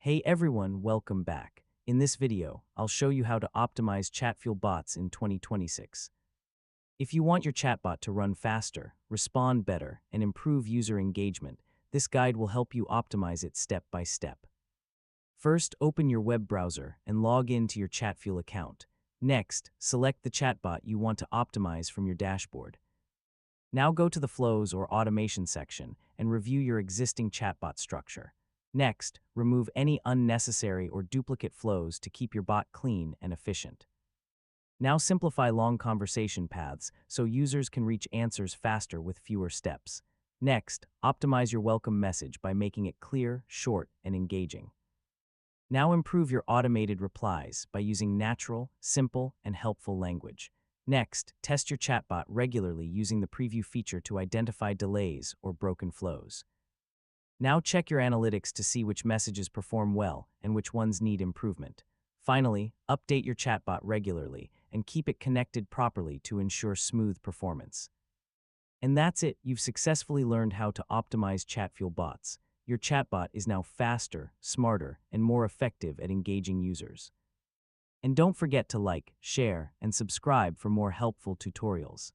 Hey everyone, welcome back. In this video, I'll show you how to optimize Chatfuel bots in 2026. If you want your chatbot to run faster, respond better, and improve user engagement, this guide will help you optimize it step by step. First, open your web browser and log in to your Chatfuel account. Next, select the chatbot you want to optimize from your dashboard. Now go to the flows or automation section and review your existing chatbot structure. Next, remove any unnecessary or duplicate flows to keep your bot clean and efficient. Now simplify long conversation paths so users can reach answers faster with fewer steps. Next, optimize your welcome message by making it clear, short, and engaging. Now improve your automated replies by using natural, simple, and helpful language. Next, test your chatbot regularly using the preview feature to identify delays or broken flows. Now check your analytics to see which messages perform well and which ones need improvement. Finally, update your chatbot regularly and keep it connected properly to ensure smooth performance. And that's it, you've successfully learned how to optimize Chatfuel bots. Your chatbot is now faster, smarter, and more effective at engaging users. And don't forget to like, share, and subscribe for more helpful tutorials.